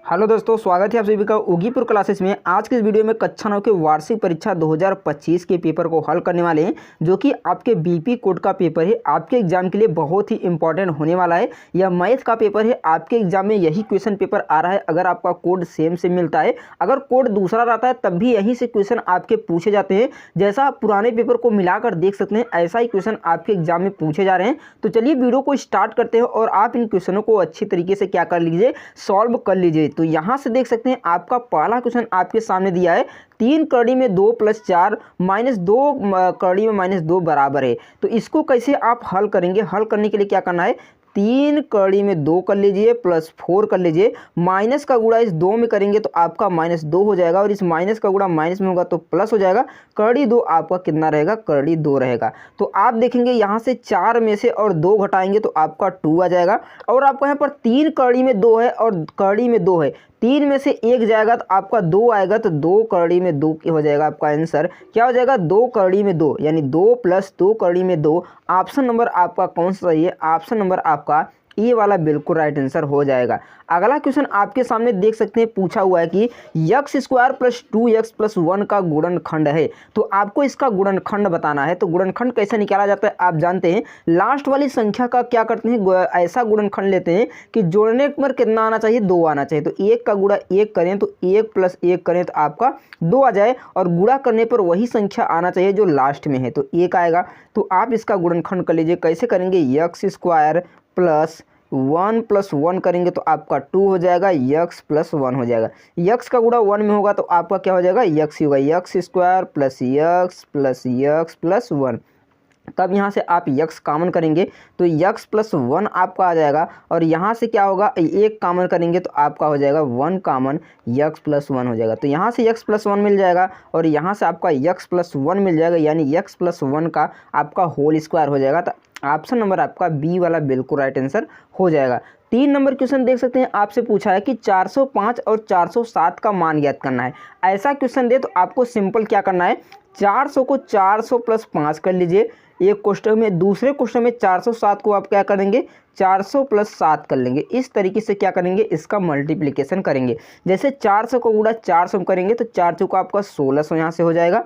Hello दोस्तों, स्वागत है आप सभी का उगीपुर क्लासेस में। आज के इस वीडियो में कक्षा 9 के वार्षिक परीक्षा 2025 के पेपर को हल करने वाले हैं, जो कि आपके बीपी कोड का पेपर है। आपके एग्जाम के लिए बहुत ही इंपॉर्टेंट होने वाला है। यह मैथ का पेपर है। आपके एग्जाम में यही क्वेश्चन पेपर आ रहा है। अगर आपका कोड सेम मिलता है, अगर कोड दूसरा रहता है तब भी यहीं से क्वेश्चन आपके पूछे जाते हैं। जैसा आप पुराने पेपर को मिलाकर देख सकते हैं, ऐसा ही क्वेश्चन आपके एग्जाम में पूछे जा रहे हैं। तो चलिए वीडियो को स्टार्ट करते हैं और आप इन क्वेश्चनों को अच्छी तरीके से क्या कर लीजिए, सॉल्व कर लीजिए। तो यहाँ से देख सकते हैं आपका पहला क्वेश्चन आपके सामने दिया है, 3 कड़ी में 2 + 4 - 2 कड़ी में -2 बराबर है। तो इसको कैसे आप हल करेंगे? हल करने के लिए क्या करना है, 3 कड़ी में 2 कर लीजिए प्लस 4 कर लीजिए, माइनस का गुणा इस 2 में करेंगे तो आपका -2 हो जाएगा और इस माइनस का गुणा माइनस में होगा तो प्लस हो जाएगा। कड़ी 2 आपका कितना रहेगा? कड़ी 2 रहेगा। तो आप देखेंगे यहाँ से 4 में से और 2 घटाएंगे तो आपका 2 आ जाएगा। और आपको यहाँ पर 3 कड़ी में 2 है और कड़ी में 2 है, 3 में से 1 जाएगा तो आपका 2 आएगा, तो 2 कड़ी में 2 हो जाएगा। आपका आंसर क्या हो जाएगा? 2 कड़ी में 2, यानी 2 + 2 कड़ी में 2। ऑप्शन नंबर आपका कौन सा सही है? ऑप्शन नंबर आपका ये वाला बिल्कुल राइट आंसर हो जाएगा। अगला क्वेश्चन आपके सामने देख सकते हैं, पूछा हुआ है कि x² + 2x + 1 का गुणनखंड है। तो आपको इसका गुणनखंड बताना है। तो गुणनखंड कैसे निकाला जाता है आप जानते हैं। लास्ट वाली संख्या का क्या करते हैं, ऐसा गुणनखंड लेते हैं कि जोड़ने पर कितना आना चाहिए? 2 आना चाहिए। तो 1 का गुणा 1 करें तो 1 + 1 करें तो आपका 2 आ जाए, और गुणा करने पर वही संख्या आना चाहिए जो लास्ट में है, तो 1 आएगा। तो आप इसका गुणनखंड कर लीजिए। कैसे करेंगे? x² + 1 + 1 करेंगे तो आपका 2 हो जाएगा, x + 1 हो जाएगा। x का गुणा 1 में होगा तो आपका क्या हो जाएगा? x ही होगा। x² + x + x + 1। तब यहाँ से आप x कॉमन करेंगे तो x + 1 आपका आ जाएगा, और यहाँ से क्या होगा, 1 कॉमन करेंगे तो आपका हो जाएगा 1 कॉमन, x + 1 हो जाएगा। तो यहाँ से x + 1 मिल जाएगा और यहाँ से आपका x + 1 मिल जाएगा, यानी x + 1 का आपका होल स्क्वायर हो जाएगा। तो ऑप्शन नंबर आपका बी वाला बिल्कुल राइट आंसर हो जाएगा। 3 नंबर क्वेश्चन देख सकते हैं, आपसे पूछा है कि 405 और 407 का मान ज्ञात करना है। ऐसा क्वेश्चन दे तो आपको सिंपल क्या करना है, 400 को 400 + 5 कर लीजिए एक क्वेश्चन में। दूसरे क्वेश्चन में 407 को आप क्या करेंगे, 400 + 7 कर लेंगे। इस तरीके से क्या करेंगे, इसका मल्टीप्लिकेशन करेंगे। जैसे 400 को गुणा 400 में करेंगे तो 4 चौका आपका 1600 यहाँ से हो जाएगा,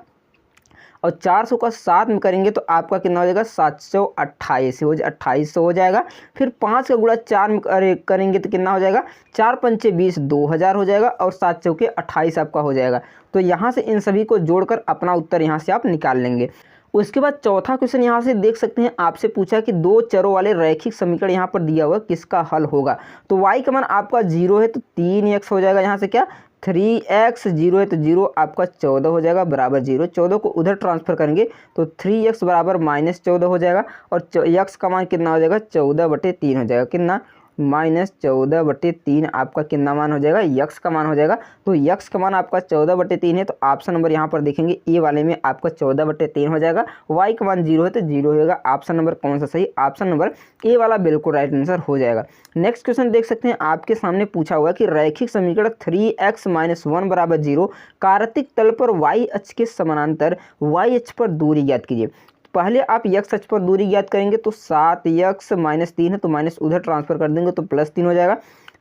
और 400 का 7 में करेंगे तो आपका कितना हो जाएगा, 728 हो 2800 हो जाएगा। फिर 5 का गुणा 4 में करेंगे तो कितना हो जाएगा, 4 × 5 = 20, 2000 हो जाएगा, और 7 चौके 28 आपका हो जाएगा। तो यहाँ से इन सभी को जोड़कर अपना उत्तर यहाँ से आप निकाल लेंगे। उसके बाद चौथा क्वेश्चन यहाँ से देख सकते हैं, आपसे पूछा कि 2 चरों वाले रैखिक समीकरण यहाँ पर दिया हुआ किसका हल होगा। तो y का मान आपका 0 है तो 3x हो जाएगा। यहाँ से क्या, 3x, 0 है तो 0 आपका 14 हो जाएगा बराबर 0। 14 को उधर ट्रांसफर करेंगे तो 3x बराबर -14 हो जाएगा, और x का मान कितना हो जाएगा, 14/3 हो जाएगा। कितना, -14/3 आपका कितना मान हो जाएगा, x का मान हो जाएगा। तो x का मान आपका 14/3 है, तो ऑप्शन नंबर यहाँ पर देखेंगे ए वाले में आपका 14/3 हो जाएगा। y का मान 0 है तो 0 होगा। ऑप्शन नंबर कौन सा सही? ऑप्शन नंबर ए वाला बिल्कुल राइट आंसर हो जाएगा। नेक्स्ट क्वेश्चन देख सकते हैं, आपके सामने पूछा हुआ कि रैखिक समीकरण 3x - 1 = 0 कार्तिक तल पर y अक्ष के समानांतर y अक्ष पर दूरी ज्ञात कीजिए। पहले आप x अक्ष पर दूरी ज्ञात करेंगे तो 7x - 3 है तो माइनस उधर ट्रांसफर कर देंगे तो +3 हो जाएगा।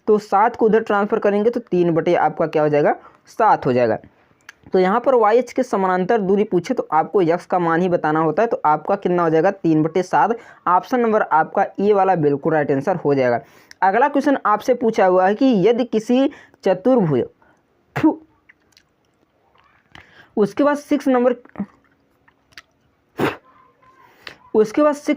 तो 7 को उधर ट्रांसफर करेंगे तो 3 आपका क्या हो जाएगा, 7 हो जाएगा। तो यहाँ पर y अक्ष के समानांतर दूरी पूछे तो आपको x का मान ही बताना होता है, तो आपका कितना हो जाएगा, 3/7। ऑप्शन नंबर आपका ए वाला बिल्कुल राइट आंसर हो जाएगा। अगला क्वेश्चन आपसे पूछा हुआ है कि यदि किसी चतुर्भुज, उसके बाद 6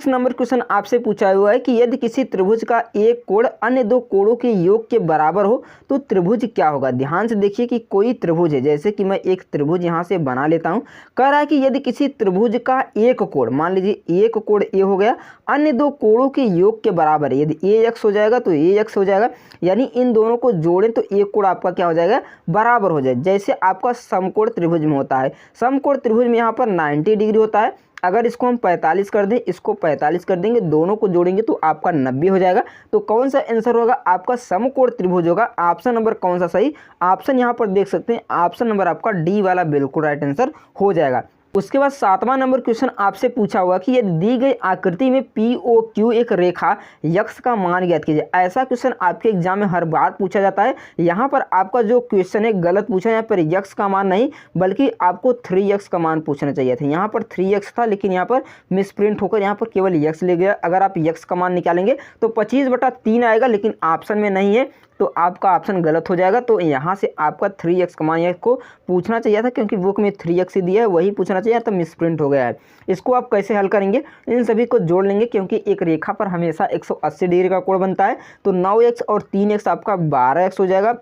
नंबर क्वेश्चन आपसे पूछा हुआ है कि यदि किसी त्रिभुज का एक कोण अन्य 2 कोणों के योग के बराबर हो तो त्रिभुज क्या होगा। ध्यान से देखिए कि कोई त्रिभुज है, जैसे कि मैं एक त्रिभुज यहाँ से बना लेता हूँ। कह रहा है कि यदि किसी त्रिभुज का एक कोण, मान लीजिए एक कोण ए हो गया, अन्य 2 कोणों के योग के बराबर है। यदि ax हो जाएगा तो ax हो जाएगा, यानी इन दोनों को जोड़ें तो एक कोण आपका क्या हो जाएगा, बराबर हो जाए। जैसे आपका समकोण त्रिभुज में होता है, समकोण त्रिभुज में यहाँ पर 90 डिग्री होता है। अगर इसको हम 45 कर दें, इसको 45 कर देंगे, दोनों को जोड़ेंगे तो आपका 90 हो जाएगा। तो कौन सा आंसर होगा, आपका समकोण त्रिभुज होगा। ऑप्शन नंबर कौन सा सही? ऑप्शन यहाँ पर देख सकते हैं, ऑप्शन नंबर आपका डी वाला बिल्कुल राइट आंसर हो जाएगा। उसके बाद 7वां नंबर क्वेश्चन आपसे पूछा हुआ कि यदि दी गई आकृति में POQ एक रेखा यक्स का मान ज्ञात कीजिए। ऐसा क्वेश्चन आपके एग्जाम में हर बार पूछा जाता है। यहाँ पर आपका जो क्वेश्चन है गलत पूछा, यहाँ पर यक्स का मान नहीं बल्कि आपको 3x का मान पूछना चाहिए था। यहाँ पर 3x था लेकिन यहाँ पर मिसप्रिंट होकर यहाँ पर केवल यक्स ले गया। अगर आप यक्स का मान निकालेंगे तो 25/3 आएगा, लेकिन ऑप्शन में नहीं है तो आपका ऑप्शन गलत हो जाएगा। तो यहाँ से आपका 3x का मान को पूछना चाहिए था, क्योंकि बुक में 3x ही दिया है वही पूछना चाहिए, तो मिसप्रिंट हो गया है। इसको आप कैसे हल करेंगे, इन सभी को जोड़ लेंगे, क्योंकि एक रेखा पर हमेशा 180 डिग्री का कोण बनता है। तो 9x और 3x आपका 12x हो जाएगा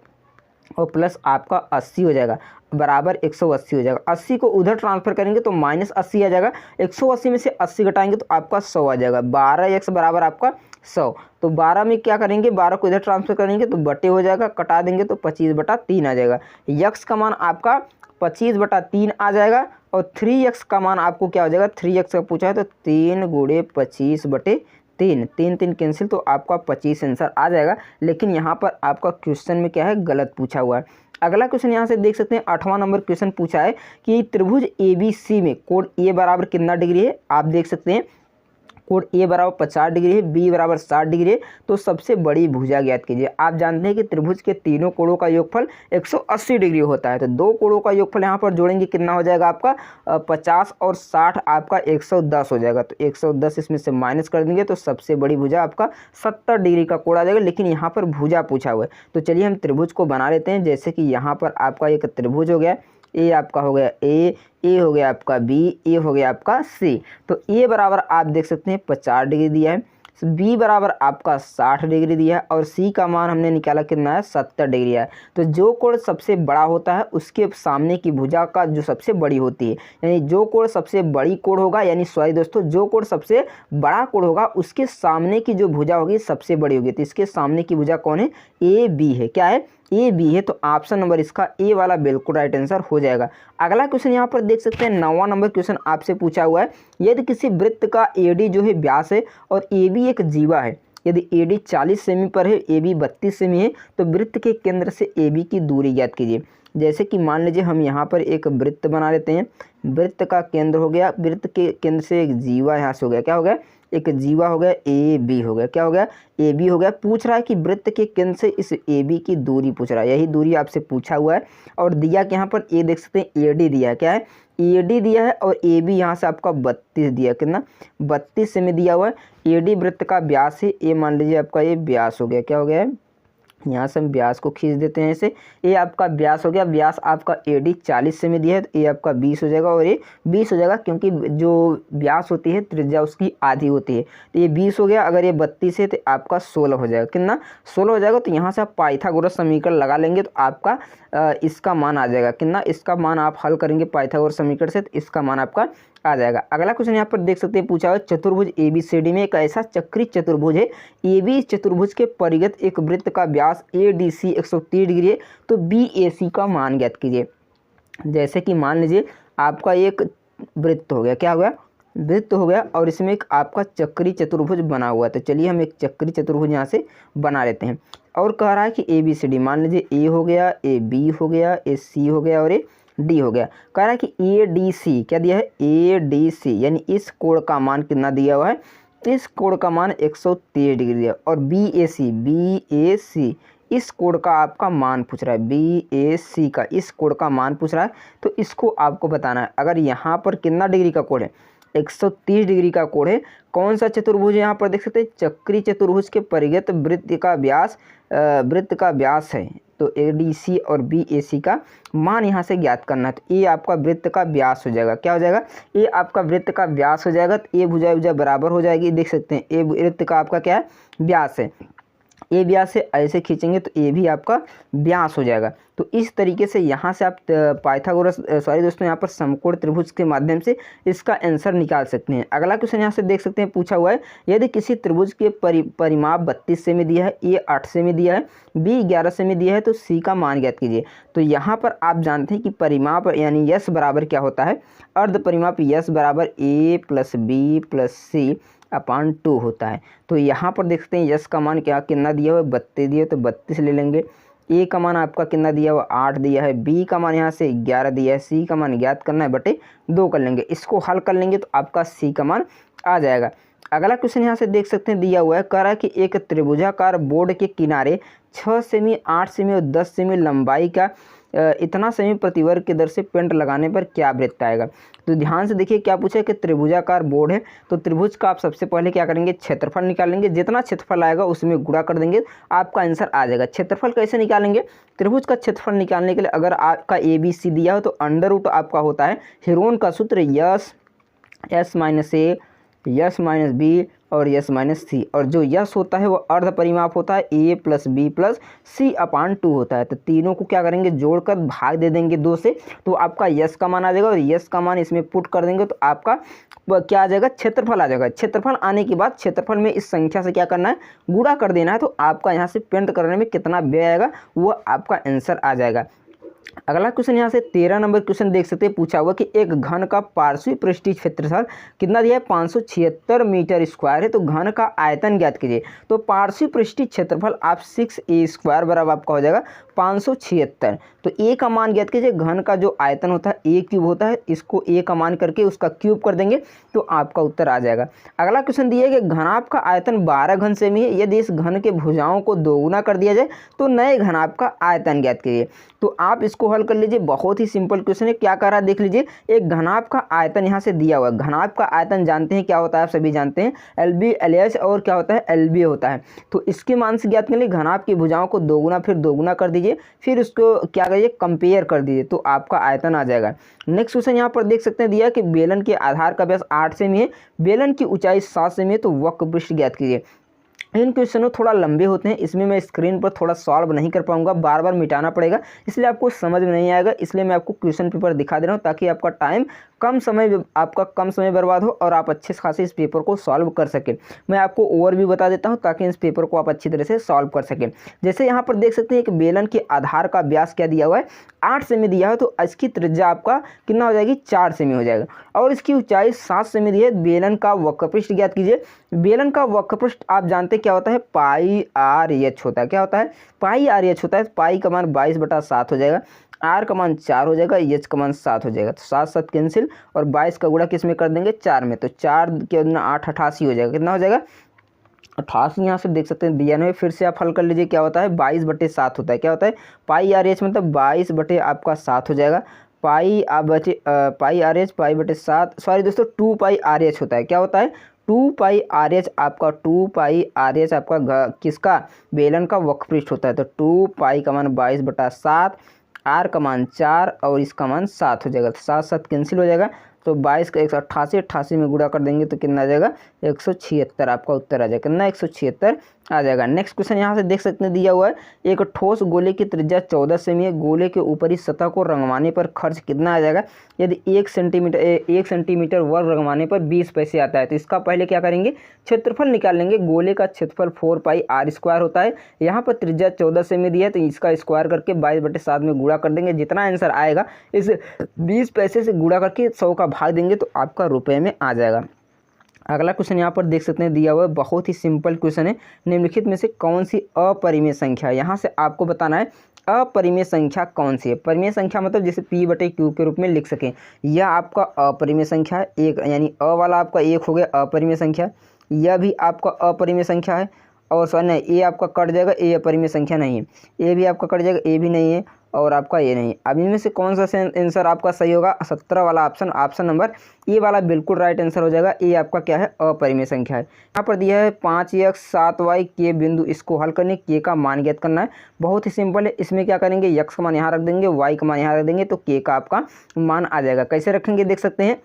और प्लस आपका 80 हो जाएगा, बराबर 180 हो जाएगा। 80 को उधर ट्रांसफर करेंगे तो -80 आ जाएगा। 180 में से 80 घटाएंगे तो आपका 100 आ जाएगा। 12x बराबर आपका 100। तो 12 में क्या करेंगे, 12 को इधर ट्रांसफर करेंगे तो बटे हो जाएगा, कटा देंगे तो 25/3 आ जाएगा। यक्स का मान आपका 25/3 आ जाएगा और 3x का मान आपको क्या हो जाएगा, 3x का पूछा है तो 3 × 25/3, 3 कैंसिल तो आपका 25 आंसर आ जाएगा। लेकिन यहाँ पर आपका क्वेश्चन में क्या है, गलत पूछा हुआ है। अगला क्वेश्चन यहाँ से देख सकते हैं, 8वां नंबर क्वेश्चन पूछा है कि त्रिभुज ABC में कोण A बराबर कितना डिग्री है। आप देख सकते हैं कोण A बराबर 50 डिग्री है, B बराबर 60 डिग्री है। तो सबसे बड़ी भुजा ज्ञात कीजिए। आप जानते हैं कि त्रिभुज के तीनों कोणों का योगफल 180 डिग्री होता है। तो दो कोणों का योगफल यहाँ पर जोड़ेंगे कितना हो जाएगा आपका 50 और 60 आपका 110 हो जाएगा। तो 110 इसमें से माइनस कर देंगे तो सबसे बड़ी भुजा आपका 70 डिग्री का कोण आ जाएगा। लेकिन यहाँ पर भुजा पूछा हुआ है तो चलिए हम त्रिभुज को बना लेते हैं। जैसे कि यहाँ पर आपका एक त्रिभुज हो गया, ए आपका हो गया ए हो गया आपका बी, ए हो गया आपका सी। तो ए बराबर आप देख सकते हैं 50 डिग्री दिया है, बी बराबर आपका 60 डिग्री दिया है और सी का मान हमने निकाला कितना है 70 डिग्री है। तो जो कोण सबसे बड़ा होता है उसके सामने की भुजा का जो सबसे बड़ी होती है, यानी जो कोण सबसे बड़ी कोण होगा, यानी सॉरी दोस्तों, जो कोण सबसे बड़ा कोण होगा उसके सामने की जो भुजा होगी सबसे बड़ी होगी। तो इसके सामने की भुजा कौन है, ए बी है। क्या है, ए बी है। तो ऑप्शन नंबर इसका ए वाला बिल्कुल राइट आंसर हो जाएगा। अगला क्वेश्चन यहाँ पर देख सकते हैं, 9वां नंबर क्वेश्चन आपसे पूछा हुआ है, यदि किसी वृत्त का AD जो है व्यास है और AB एक जीवा है, यदि AD 40 सेमी पर है, AB 32 सेमी है, तो वृत्त के केंद्र से AB की दूरी ज्ञात कीजिए। जैसे कि मान लीजिए हम यहाँ पर एक वृत्त बना लेते हैं, वृत्त का केंद्र हो गया, वृत्त के केंद्र से एक जीवा यहाँ से हो गया, क्या हो गया, एक जीवा हो गया, AB हो गया, क्या हो गया, AB हो गया। पूछ रहा है कि वृत्त के केंद्र से इस AB की दूरी पूछ रहा है, यही दूरी आपसे पूछा हुआ है। और दिया कि यहाँ पर ए देख सकते हैं AD दिया है, क्या है, AD दिया है और AB यहाँ से आपका 32 दिया, कितना 32 सेमी दिया हुआ है। AD वृत्त का व्यास है, ए मान लीजिए आपका ये व्यास हो गया, क्या हो गया है, यहाँ से हम व्यास को खींच देते हैं ऐसे, ये आपका व्यास हो गया। व्यास आपका AD 40 सेमी दिया है तो ये आपका 20 हो जाएगा और ये 20 हो जाएगा, क्योंकि जो व्यास होती है त्रिज्या उसकी आधी होती है। तो ये 20 हो गया। अगर ये 32 है तो आपका 16 हो जाएगा, कितना 16 हो जाएगा। तो यहाँ से आप पाइथागोरस समीकरण लगा लेंगे तो आपका इसका मान आ जाएगा, कितना, इसका मान आप हल करेंगे पाइथागोरस समीकरण से तो इसका मान आपका आ जाएगा। अगला क्वेश्चन यहाँ पर देख सकते हैं, पूछा हुआ चतुर्भुज ABCD में एक ऐसा चक्री चतुर्भुज है, AB चतुर्भुज के परिगत एक वृत्त का व्यास ADC 130 डिग्री है, तो BAC का मान ज्ञात कीजिए। जैसे कि मान लीजिए आपका एक वृत्त हो गया, क्या हो गया, वृत्त हो गया और इसमें एक आपका चक्री चतुर्भुज बना हुआ है। तो चलिए हम एक चक्री चतुर्भुज यहाँ से बना लेते हैं। और कह रहा है कि ABCD, मान लीजिए A हो गया, AB हो गया, AC हो गया और A D हो गया। कह रहा है कि ADC क्या दिया है, ADC यानी इस कोण का मान कितना दिया हुआ है, इस कोण का मान 130 डिग्री दिया। और BAC इस कोण का आपका मान पूछ रहा है, BAC का इस कोण का मान पूछ रहा है। तो इसको आपको बताना है। अगर यहाँ पर कितना डिग्री का कोण है, 130 डिग्री का कोण है। कौन सा चतुर्भुज है, यहाँ पर देख सकते हैं चक्री चतुर्भुज के परिगत वृत्त का व्यास है। तो ADC और BAC का मान यहाँ से ज्ञात करना है। तो ये आपका वृत्त का व्यास हो जाएगा, क्या हो जाएगा, ये आपका वृत्त का व्यास हो जाएगा। तो ये भुजा बराबर हो जाएगी, देख सकते हैं ये वृत्त का आपका क्या है, व्यास है। ए व्यास से ऐसे खींचेंगे तो ये भी आपका व्यास हो जाएगा। तो इस तरीके से यहाँ से आप पाइथागोरस सॉरी दोस्तों यहाँ पर समकोण त्रिभुज के माध्यम से इसका आंसर निकाल सकते हैं। अगला क्वेश्चन यहाँ से देख सकते हैं, पूछा हुआ है यदि किसी त्रिभुज के परिमाप 32 सेमी दिया है, ए 8 सेमी दिया है, बी 11 सेमी दिया है, तो सी का मान ज्ञात कीजिए। तो यहाँ पर आप जानते हैं कि परिमाप यानी यस बराबर क्या होता है, अर्ध परिमाप यस बराबर A + B + C अपान 2 होता है। तो यहाँ पर देखते हैं यस का मान क्या कितना दिया हुआ है, 32 दिया, तो 32 ले लेंगे। ए का मान आपका कितना दिया हुआ 8 दिया है, बी का मान यहाँ से 11 दिया है, सी का मान ज्ञात करना है बटे 2 कर लेंगे। इसको हल कर लेंगे तो आपका सी का मान आ जाएगा। अगला क्वेश्चन यहाँ से देख सकते हैं दिया हुआ है, कह रहा है कि एक त्रिभुजाकार बोर्ड के किनारे 6 सेमी, 8 सेमी और 10 सेमी लंबाई का इतना सेमी प्रतिवर्ग की दर से पेंट लगाने पर क्या वृत्त आएगा। तो ध्यान से देखिए क्या पूछा है कि त्रिभुजाकार बोर्ड है, तो त्रिभुज का आप सबसे पहले क्या करेंगे, क्षेत्रफल निकालेंगे। जितना क्षेत्रफल आएगा उसमें गुणा कर देंगे, आपका आंसर आ जाएगा। क्षेत्रफल कैसे निकालेंगे, त्रिभुज का क्षेत्रफल निकालने के लिए अगर आपका ए बी सी दिया हो तो अंडर रूट आपका होता है हेरोन का सूत्र यस एस माइनस ए, यस माइनस बी और यस माइनस सी, और जो यस होता है वो अर्ध परिमाप होता है ए प्लस बी प्लस सी अपान 2 होता है। तो तीनों को क्या करेंगे, जोड़कर भाग दे देंगे 2 से, तो आपका यस का मान आ जाएगा, और यस का मान इसमें पुट कर देंगे तो आपका क्या आ जाएगा, क्षेत्रफल आ जाएगा। क्षेत्रफल आने के बाद क्षेत्रफल में इस संख्या से क्या करना है, गुणा कर देना है, तो आपका यहाँ से पेंट करने में कितना व्यय आएगा वो आपका आंसर आ जाएगा। अगला क्वेश्चन यहाँ से 13 नंबर क्वेश्चन देख सकते हैं, पूछा हुआ कि एक घन का पार्श्वी पृष्ठीय क्षेत्रफल कितना दिया है, 576 मीटर स्क्वायर है, तो घन का आयतन ज्ञात कीजिए। तो पार्श्वी पृष्ठीय क्षेत्रफल आप 6a² बराबर आपका हो जाएगा 576। तो a का मान ज्ञात कीजिए, घन का जो आयतन होता है a क्यूब होता है, इसको a का मान करके उसका क्यूब कर देंगे तो आपका उत्तर आ जाएगा। अगला क्वेश्चन दिया है कि घनाभ का आयतन 12 घन सेमी है, यदि इस घन के भुजाओं को दोगुना कर दिया जाए तो नए घनाभ का आयतन ज्ञात कीजिए। तो आप इसको हल कर लीजिए, बहुत ही सिंपल क्वेश्चन है। क्या कर रहा है देख लीजिए, एक घनाभ का आयतन यहाँ से दिया हुआ है। घनाभ का आयतन जानते हैं क्या होता है, आप सभी जानते हैं, LB LH और क्या होता है LB होता है। तो इसके मान से ज्ञात कर लिए घनाभ की भुजाओं को दोगुना फिर दोगुना कर दीजिए, फिर उसको क्या करिए कंपेयर कर दीजिए तो आपका आयतन आ जाएगा। नेक्स्ट क्वेश्चन यहाँ पर देख सकते हैं दिया कि बेलन के आधार का व्यास 8 सेमी है, बेलन की ऊंचाई 7 सेमी है, तो वक्र पृष्ठ ज्ञात कीजिए। इन क्वेश्चनों थोड़ा लंबे होते हैं, इसमें मैं स्क्रीन पर थोड़ा सॉल्व नहीं कर पाऊंगा, बार बार मिटाना पड़ेगा, इसलिए आपको समझ में नहीं आएगा, इसलिए मैं आपको क्वेश्चन पेपर दिखा दे रहा हूं ताकि आपका टाइम कम समय बर्बाद हो और आप अच्छे खासे इस पेपर को सॉल्व कर सकें। मैं आपको ओवर भी बता देता हूं ताकि इस पेपर को आप अच्छी तरह से सॉल्व कर सकें। जैसे यहाँ पर देख सकते हैं कि बेलन के आधार का व्यास क्या दिया हुआ है, 8 सेमी दिया है, तो इसकी त्रिज्या आपका कितना हो जाएगी, 4 सेमी हो जाएगा, और इसकी ऊंचाई 7 सेमी दी है। बेलन का वक्रपृष्ठ ज्ञात कीजिए। बेलन का वक्रपृष्ठ आप जानते क्या होता है, पाई आर एच होता है। क्या होता है, पाई आर एच होता है। पाई का मान 22/7 हो जाएगा, आर का मान 4 हो जाएगा, एच का मान 7 हो जाएगा, तो 7 7 कैंसिल, और 22 का गुणा किस में कर देंगे, 4 में, तो 4 के 8 88 हो जाएगा। कितना हो जाएगा, 88। यहाँ से देख सकते हैं दिया नहीं, फिर से आप हल कर लीजिए। क्या होता है, 22/7 होता है। क्या होता है, पाई आर एच मतलब 22/7 हो जाएगा। पाई आर एच पाई/7, सॉरी दोस्तों 2 पाई आर एच होता है। क्या होता है, 2 पाई आर एच आपका, 2 पाई आर एच आपका किसका, बेलन का वक्रपृष्ठ होता है। तो 2 पाई का मान 22/7, आर का मान 4 और इसका मान 7 हो जाएगा, तो 7 7 कैंसिल हो जाएगा, तो 22 का 188, 88 में गुणा कर देंगे तो कितना आ जाएगा, 176 आपका उत्तर आ जाएगा। कितना, 176 आ जाएगा। नेक्स्ट क्वेश्चन यहाँ से देख सकते हैं दिया हुआ है, एक ठोस गोले की त्रिज्या 14 सेमी है, गोले के ऊपरी सतह को रंगवाने पर खर्च कितना आ जाएगा, यदि 1 सेंटीमीटर वर्ग रंगवाने पर 20 पैसे आता है। तो इसका पहले क्या करेंगे, क्षेत्रफल निकाल लेंगे। गोले का क्षेत्रफल 4 पाई आर स्क्वायर होता है, यहाँ पर त्रिज्या 14 सेमी दिया है, तो इसका स्क्वायर करके 22/7 में गुणा कर देंगे। जितना आंसर आएगा इस 20 पैसे से गुणा करके 100 का भाग देंगे तो आपका रुपये में आ जाएगा। अगला क्वेश्चन यहाँ पर देख सकते हैं दिया हुआ है, बहुत ही सिंपल क्वेश्चन है, निम्नलिखित में से कौन सी अपरिमेय संख्या है। यहाँ से आपको बताना है अपरिमेय संख्या कौन सी है। परिमेय संख्या मतलब जैसे P/Q के रूप में लिख सकें, यह आपका अपरिमेय संख्या है। एक यानी अ वाला आपका 1 हो गया अपरिमेय संख्या, यह भी आपका अपरिमेय संख्या है, और सॉरी नहीं, ए आपका कट जाएगा, ए अपरिमेय संख्या नहीं है, ए भी आपका कट जाएगा, ए भी नहीं है, और आपका ये नहीं। अब इनमें से कौन सा आंसर आपका सही होगा, 17 वाला ऑप्शन नंबर ए वाला बिल्कुल राइट आंसर हो जाएगा। ए आपका क्या है, अपरिमेय संख्या है। यहाँ पर दिया है 5x 7y के बिंदु, इसको हल करने के का मान ज्ञात करना है। बहुत ही सिंपल है, इसमें क्या करेंगे, x का मान यहाँ रख देंगे, y का मान यहाँ रख देंगे, तो के का आपका मान आ जाएगा। कैसे रखेंगे देख सकते हैं,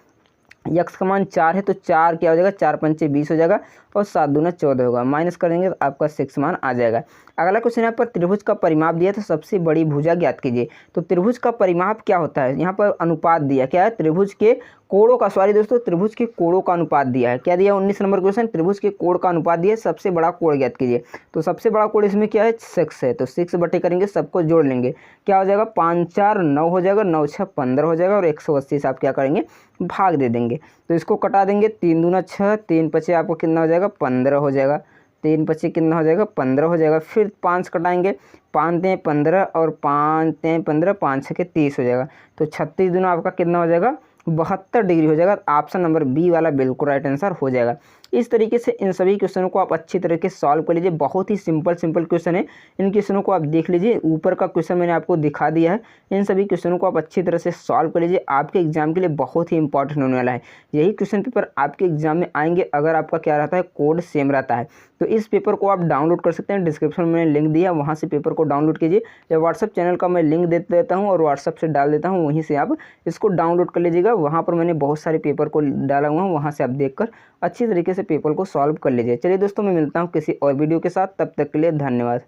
x का मान 4 है तो 4 क्या हो जाएगा, 4 पंचे 20 हो जाएगा, और 7 दूना 14 होगा, माइनस कर देंगे तो आपका 6 मान आ जाएगा। अगला क्वेश्चन यहाँ पर त्रिभुज का परिमाप दिया तो सबसे बड़ी भुजा ज्ञात कीजिए। तो त्रिभुज का परिमाप क्या होता है, यहाँ पर अनुपात दिया, क्या है, त्रिभुज के कोणों का, सॉरी दोस्तों त्रिभुज के कोणों का अनुपात दिया है। क्या दिया, 19 नंबर क्वेश्चन, त्रिभुज के कोण का अनुपात दिया है, सबसे बड़ा कोण ज्ञात कीजिए। तो सबसे बड़ा कोण इसमें क्या है, 6 है, तो 6 बटे करेंगे, सबको जोड़ लेंगे, क्या हो जाएगा, 5 4 9 हो जाएगा, 9 6 15 हो जाएगा, और 180 से आप क्या करेंगे, भाग दे देंगे। तो इसको कटा देंगे, 3 दूना 6, 3 पचे आपको कितना हो जाएगा, 15 हो जाएगा। 3 पच्चीस कितना हो जाएगा 15 हो जाएगा। फिर 5 कटाएंगे, 5 तें 15 और 5 तें 15, 5 छः के 30 हो जाएगा। तो 36 दूना आपका कितना हो जाएगा 72 डिग्री हो जाएगा। ऑप्शन नंबर बी वाला बिल्कुल राइट आंसर हो जाएगा। इस तरीके से इन सभी क्वेश्चनों को आप अच्छी तरीके से सॉल्व कर लीजिए। बहुत ही सिंपल क्वेश्चन है। इन क्वेश्चनों को आप देख लीजिए, ऊपर का क्वेश्चन मैंने आपको दिखा दिया है। इन सभी क्वेश्चनों को आप अच्छी तरह से सॉल्व कर लीजिए। आपके एग्जाम के लिए बहुत ही इंपॉर्टेंट होने वाला है। यही क्वेश्चन पेपर आपके एग्जाम में आएंगे अगर आपका क्या रहता है कोड सेम रहता है। तो इस पेपर को आप डाउनलोड कर सकते हैं, डिस्क्रिप्शन में मैंने लिंक दिया, वहाँ से पेपर को डाउनलोड कीजिए। या व्हाट्सअप चैनल का मैं लिंक दे देता हूँ और व्हाट्सअप से डाल देता हूँ, वहीं से आप इसको डाउनलोड कर लीजिएगा। वहाँ पर मैंने बहुत सारे पेपर को डाला हुआ हूँ, वहाँ से आप देखकर अच्छी तरीके से पेपर को सॉल्व कर लीजिए। चलिए दोस्तों, मैं मिलता हूँ किसी और वीडियो के साथ, तब तक के लिए धन्यवाद।